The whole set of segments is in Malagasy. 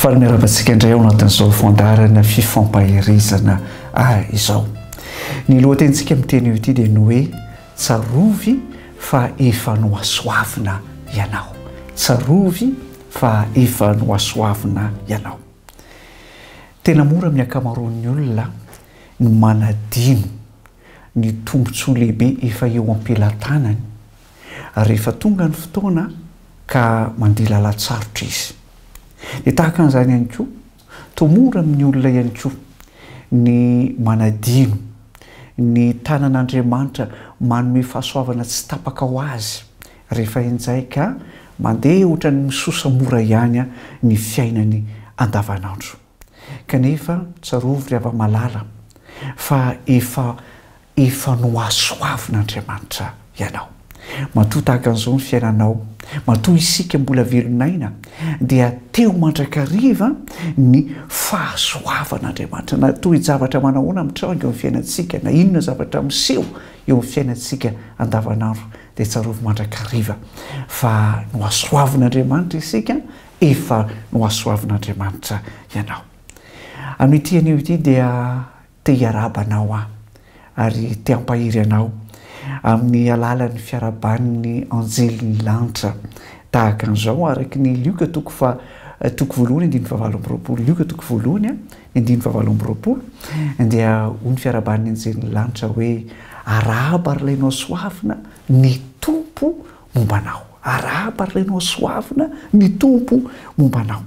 fa miaravantsika indray ao anatin'izao fandarana fifampahirizana izao ny lohatenintsika miteny io ity dia ny hoe tsarovy fa efa noasoavina ianao, tsarovy fa efa noasoavina ianao. Tena mora amin'ny ankamaroan'ny olona ny manadino ny tombontsoa lehibe efa eo ampelantanany rehefa tonga ny fotoana ka mandila latsarotra izy. Dia tahaka an'izany ihany koa, toa mora amin'ny olona ihany koa ny manadino ny tanan'Andriamanitra manome fahasoavana tsy tapaka ho azy rehefa injay ka mandeha ohatra ny misosa mora ihany ny fiainany andavanandro. Kanefa tsarovy ry hava-malala fa efa noasoavin'Andriamanitra ianao. Matoa tahaka an'izao ny fiainanao, matoa isika mbola velonaina dia teo mandrakariva ny fahasoavan'Andriamanitra. Na toa zavatra manahoana mitranga eo amin'ny fiainantsika, na inona zavatra miseho eo amin'ny fiainantsika andavanandro dia tsarovy mandrakariva fa noasoavin'Andriamanitra isika, efa noasoavin'Andriamanitra ianao. Amin'ity anio ity dia te hiarabanao ary te hampahiry anao amin'ny alalan'ny fiaraban'ny anjelin'ny lanitra tahaka an'izao araky ny lioka toko voalohany andiny fahavalo amby roapolo, lioka toko voalohany andiny fahavalo amby roapolo dia hoy ny fiaraban'ny anjelin'ny lanitra hoe arahaba ary ilainao soavina ny tompo mombanao, arahaba ary ilainao soavina ny tompo mombanao.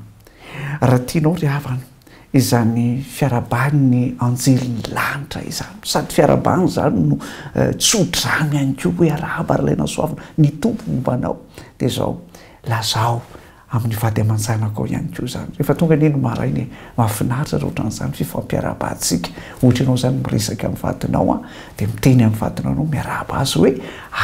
Raha tianao ry havana izany fiaraban'ny anjelin'ny lanitra izany, sady fiarabany izany no tsodrano ihany koa hoe arahaba ary ilainao soavina ny tompo mombanao dia izao lazao amin'ny vady aman-janako ao ihany koa izany. Rehefa tonga neny marainy mahafinaritra raha ohatran'izany fifampiaraba-tsika, ohatra ianao izany miresaka amin'ny vadinao dia miteny amin'ny vadinao ianao miaraba azy hoe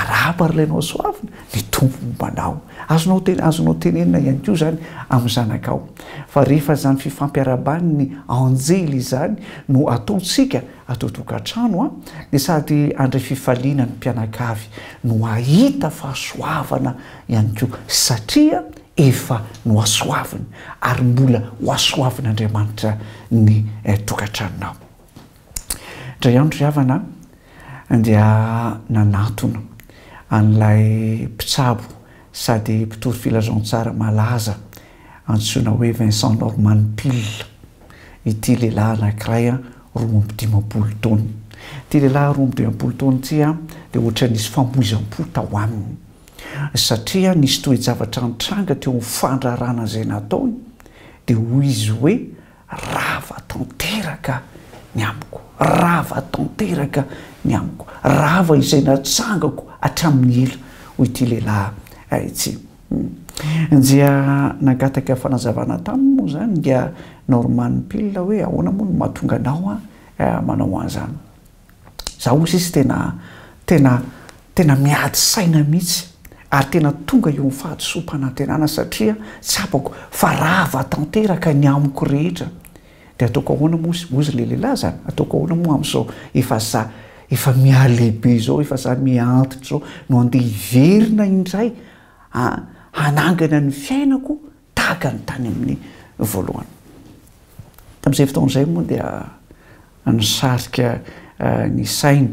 arahaba ary ilainao soavina ny tompo mombanao. Azonao tenenina ihany koa izany amin'ny zanakao. Fa rehefa izany fifampiaraban'ny anjely izany no ataontsika atao tokantrano dia sady andray fifaliana ny mpianakavy no ahita fahasoavana ihany koa satria efa noasoavina ary mbola hoasoavin'Andriamanitra ny tokantranonao. Indray andro ry havana dia nanatona an'ilay mpitsabo sady mpitory filazantsara malaza antsoina hoe Vincent Normand Peale, ity lehilahy anankiray 25 taona. Ity lehilahy 25 taona ity dia ohatra nisy famoizam-po tao aminy satria nisy toe-javatra nitranga teo amin'ny fandrarana izay nataony dia hoy izy hoe rava tanteraka ny amiko, rava tanteraka ny amiko, rava izay natsangako hatramin'ny ela, hoy ity lehilahy ity. Dia nagataka fanazavana taminy moa izany dia Normand Peale hoe ahoana moa no mahatonga anao manao an'izany. Zaho hoy izy tena miady saina mihitsy ary tena tonga eo amin'ny fahadisom-panantenana satria tsapako fa rava tanteraka ny amiko rehetra. Dia ataoko ahoana moa izy le lehilahy zany, ataoko ahoana moa amin'izao efa mialehibe izao, efa za miantitra izao no andeha hiverina indray hanangana ny fiainako tahaka ny tany amin'ny voalohany. Tamin'izay fotoana izay moa dia nisarika ny sainy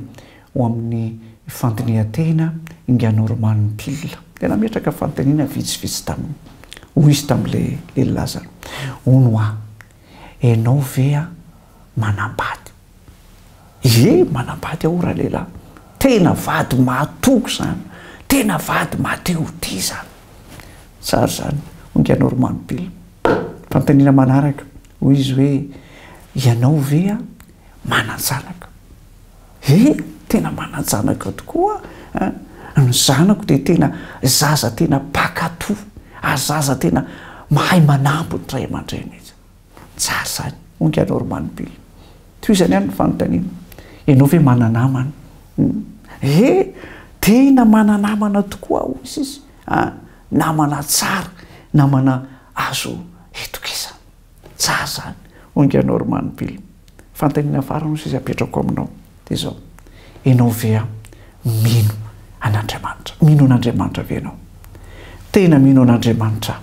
ho amin'ny fandinihan-tena inga Normand Peale. Dia nametraka fanontaniana vitsivitsy taminy. Hoy izy tamin'ilay lehilahy zany, hono ianao ve manambady? Manambady aho raha lehilahy, tena vady mahatoko zany, tena vady mateo-ty zany. Tsara zany, inga Normand Peale. Fanontaniana manaraka, hoy izy hoe ianao ve manan-janaka? Tena manan-janaka tokoa. Ny zanako dia tena zaza tena mpakato, zaza tena mahay manampy ny ray aman-dreny izy. Tsara zany, inga Normand Peale. Toy izany ihany ny fanontaniana, ianao ve mananamana? Tena mananamana tokoa hoy izy, namana tsara, namana azo etokisana. Tsara zany, inga Normand Peale. Fanontaniana farany hoy izy apetrako aminao dia izao, ianao ve mino an'Andriamanitra? Mino an'Andriamanitra ve ianao? Tena mino an'Andriamanitra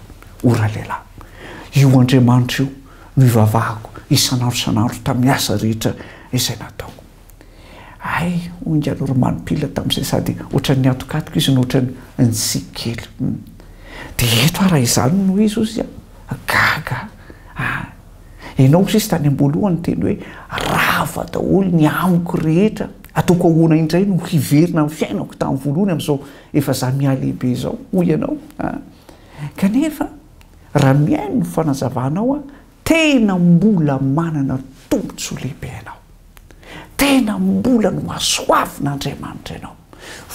ora lehilahy. io andriamanitra io no ivavahako isan'andro tamin'ny asa rehetra izay nataoko. Ay, onga Normand-Pile tamin'izay sady ohatran'ny atokatoko izy nohatran'ny nsikely. Dia eto raha izany no izy ozy gaga. Ianao sisy tany am-boalohany teny hoe rava daholo ny amiko rehetra ataoko ahoana indray no hiverina amin'ny fiainako tamin'ny voalohany amin'izao efa za mialehibe izao hoy ianao. Kanefa raha miaino ny fanazavanao tena mbola manana tombontsoa lehibe ianao, tena mbola no mahasoavin'Andriamanitra ianao.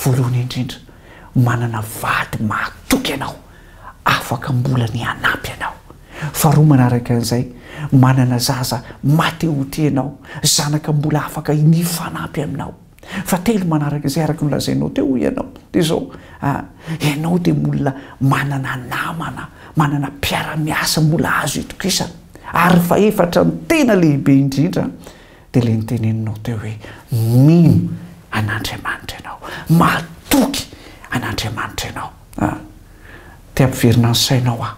Voalohany indrindra manana vady mahatoky ianao afaka mbola ny hanampy ianao. Faharoa manaraka an'izay manana zaza matehoti ianao, zanaka mbola afaka nifanampy aminao. Fahatelo manaraka izay araka nolazainao teo ianao dia izao ianao dia mbola manana namana, manana mpiara-miasa mbola azo itokisana. Ary faefatra ny tena lehibe indrindra dia ilay niteneninao teo hoe mino an'Andriamanitra ianao, mahatoky an'Andriamanitra ianao. Te ampiverina ny sainao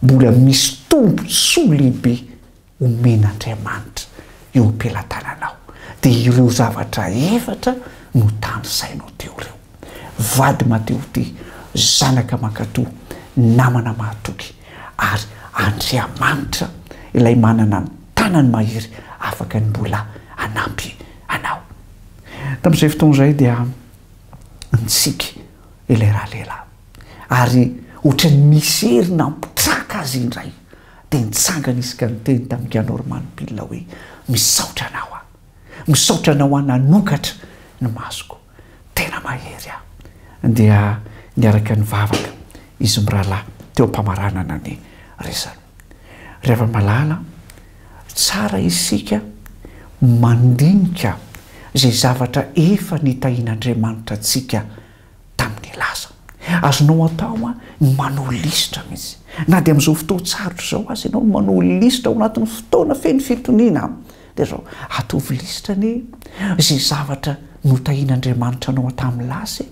mbola misy tombontsoa lehibe omen'Andriamanitra eo am-pelatananao. Dia ireo zavatra efatra no tany sainao teo ireo: vady matehoti, zanaka mankatoa, namana mahatoky, ary Andriamanitra ilay manana ny tanany mahery afaka ny mbola hanampy anao. Tamin'izay fotoana izay dia nitsiky ilay raha lehilahy, ary ohatran'ny misy herina mpitraka azy indray dia nitsangana izy ka niteny tamin'ika Normand-Pile hoe misaotra anao misaotra anao nanokatra ny masoko, tena mahery dia niaraka nivavaka izy mirahalahy teo am-pamaranana ny resany. Rehefa malala tsara isika mandinika izay zavatra efa nitahian'Andriamanitra antsika tamin'ny lasa. Azonao atao ny manao listra mihitsy, na dia amin'izao fotoana tsarotra izao azy ianao manao listra ao anatin'ny fotoana feno fitoniana. Dia izao ataovy listra ny izay zavatra notahian'Andriamanitra anao tamin'ny lasa.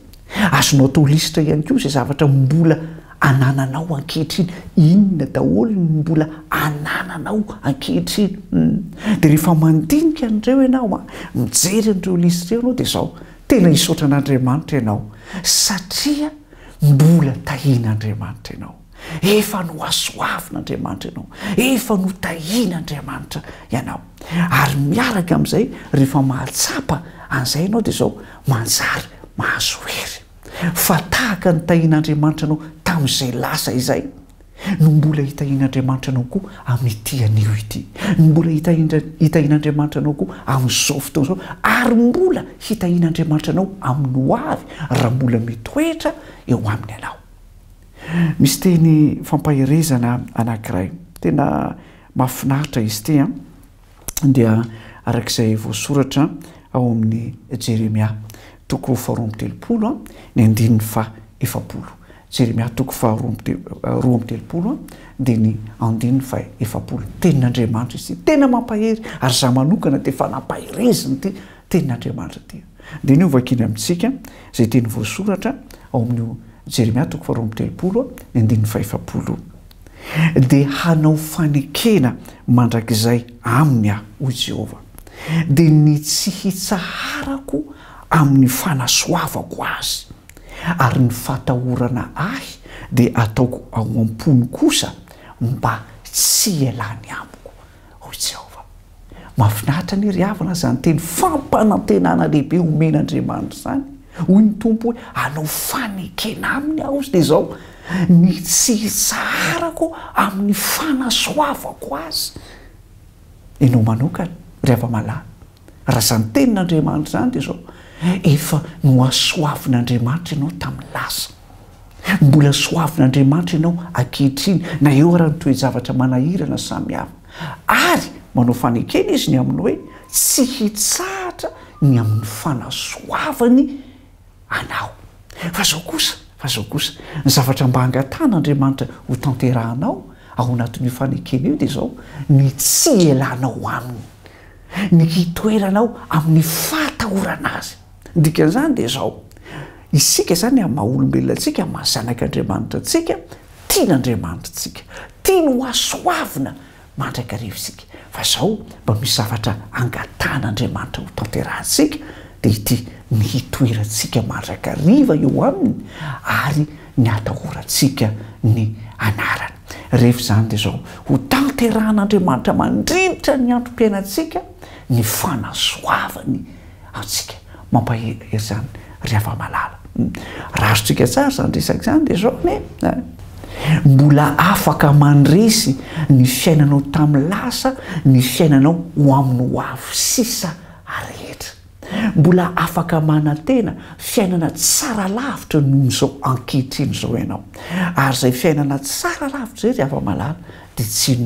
Azonao atao listra ihany koa izay zavatra mbola anananao ankehitriny, inona daholo ny mbola anananao ankehitriny. Dia rehefa mandinika an'ireo ianao mijery an'ireo listra ireo ianao dia izao tena hisaotra an'Andriamanitra ianao, satria mbola tahian'Andriamanitra ianao, efa no asoavin'Andriamanitra ianao, efa no tahian'Andriamanitra ianao. Ary miaraka amin'izay rehefa mahatsapa an'izay ianao dia izao manjary mahazo hery fa tahaka ny tahian'Andriamanitra anao tamin'izay lasa izay no mbola hitahian'Andriamanitra anao koa amin'ity anio ity, no mbola hitahian'Andriamanitra anao koa amin'izao fotoana izao, ary mbola hitahian'Andriamanitra anao amin'ny ho avy raha mbola mitoetra eo aminy ianao. Misy teny fampaherezana anankiray tena mahafinaritra izy ity dia arak'izay voasoratra ao amin'ny Jeremia toko 2:30 ny 9:7. Jeremia toko 2:30 dia ny 9:7. Tenin'Andriamanitra izy tena mampahery, ary za manokana dia efa nampahereziny ity tenin'Andriamanitra ity. Dia ny ovakiny amintsika izay teny voasoratra ao amin'ny Jeremia toko 2:30 ny 9:7. Dia hanao fanekena mandrakizay aminy hoy Jehova, dia ny tsy hitsaharako amin'ny fanasoavako azy, ary ny fatahorana ahy dia ataoko ao am-pony kosa mba tsy ialany amiko hoy Jehova. Mahafinaritra ny ry havana zany teny fampanantenana lehibe omen'Andriamanitra zany. Hoy ny tompo hoe hanao fanekena aminy aho dia izao ny tsy hitsarako amin'ny fanasoavako azy. Ianao manokana rehefa malahy, raha zany tenin'Andriamanitra zany dia izao efa no asoavin'Andriamanitra ianao tamin'ny lasa, mbola soavin'Andriamanitra ianao ankehitriny na eo raha ny toe-javatra manahirana samihafa, ary manao fanekena izy ny amin'ny hoe tsy hitsahatra ny amin'ny fanasoavany anao. Fa zao kosa ny zavatra mba hangatan'Andriamanitra ho tanterahanao ao anatin'io fanekena io dia izao ny tsy elanao aminy, ny hitoeranao amin'ny fatahorana azy. Dikan'izany dia izao isika zany amin'ny maha olombelona antsika, mahazanak'Andriamanitra antsika, tian'Andriamanitra tsika, tia no asoavina mandraikariva isika. Fa zao mba misy zavatra angatan'Andriamanitra ho tanterahantsika dia ity ny hitoerantsika mandraikariva eo aminy ary ny atahorantsika ny anarany. Rehefa zany dia zao ho tanterahan'Andriamanitra mandritra ny androm-piainantsika ny fanasoavany antsika. Mampahery zany ry hava-malala. Razotsika tsara zany resaka zany dia zao mbola afaka mandresy ny fiainanao tamin'ny lasa, ny fiainanao ho amin'ny ho avy sisa rehetra. Mbola afaka manantena fiainana tsara lavitra noho izao ankehitriny izao ianao. Ary izay fiainana tsara lavitra izay ry hava-malala dia tsy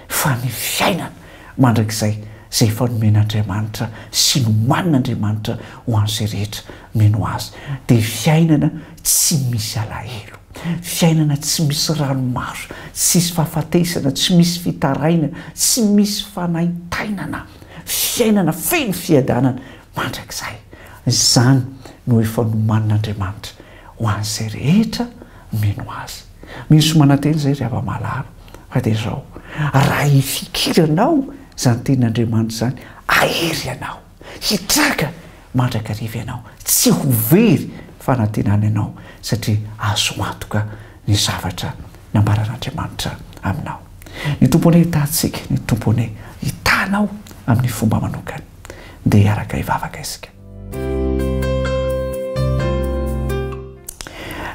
fa ny fiainana mandrakizay izay fanomen'Andriamanitra sy nomanin'Andriamanitra ho an'izay rehetra mino azy. Dia fiainana tsy misy alahelo, fiainana tsy misy ranomaso, tsy misy fahafatesana, tsy misy fitaraina, tsy misy fanaitainana, fiainana feno fiadanana mandrakizay. Izany no efa nomanin'Andriamanitra ho an'izay rehetra mino azy. Misy manantena izay ry hava-malala fa dia zao raha hifikiranao zany tenin'Andriamanitra zany, ahery ianao, hitraka mandrakariva ianao, tsy ho very fanantenana ianao satria azo antoka ny zavatra nambaran'Andriamanitra aminao. Ny tomponay hitantsika, ny tomponay hitanao amin'ny fomba manokany dia hiaraka hivavaka isika.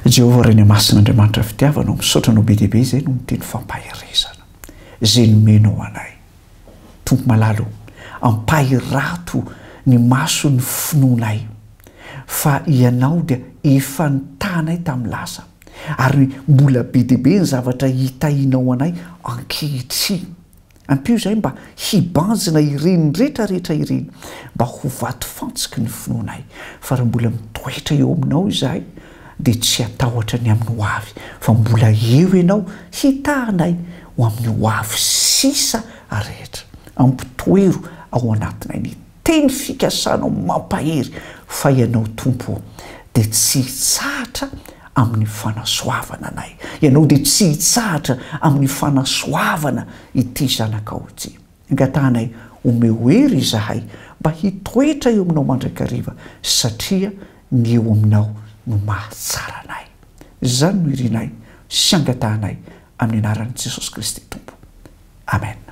Jehovah Reny Masin'Andriamanitra fitiavanao, misaotranao be dia be izay no miteny fampaherezana izay nomenao anay. Tompo malalo, ampahirato ny maso ny finoanay fa ianao dia efa nitanay tamin'ny lasa ary mbola be dia be ny zavatra hitahinao anay ankehitriny. Ampio izay mba hibanjina ireny rehetrarehetra ireny, mba ho vato fantsiky ny finoanay. Fa raha mbola mitoetra eo aminao izahay dia tsy hatahotra ny amin'ny ho avy, fa mbola eo ianao hitahanay ho amin'ny ho avy sisa rehetra. Ampitoero ao anatinay ny teny fikasanao mampahery fa ianao Tompo dia tsy hitsahatra amin'ny fanasoavana anay. Ianao dia tsy hitsahatra amin'ny fanasoavana ity zanakao ity. Angatanay omeo hery izahay mba hitoetra eo aminao mandrakariva satria ny eo aminao no mahatsara anay. Izany no irinay sy angatanay amin'ny anaran'i Jesosy Kristy Tompo. Amen.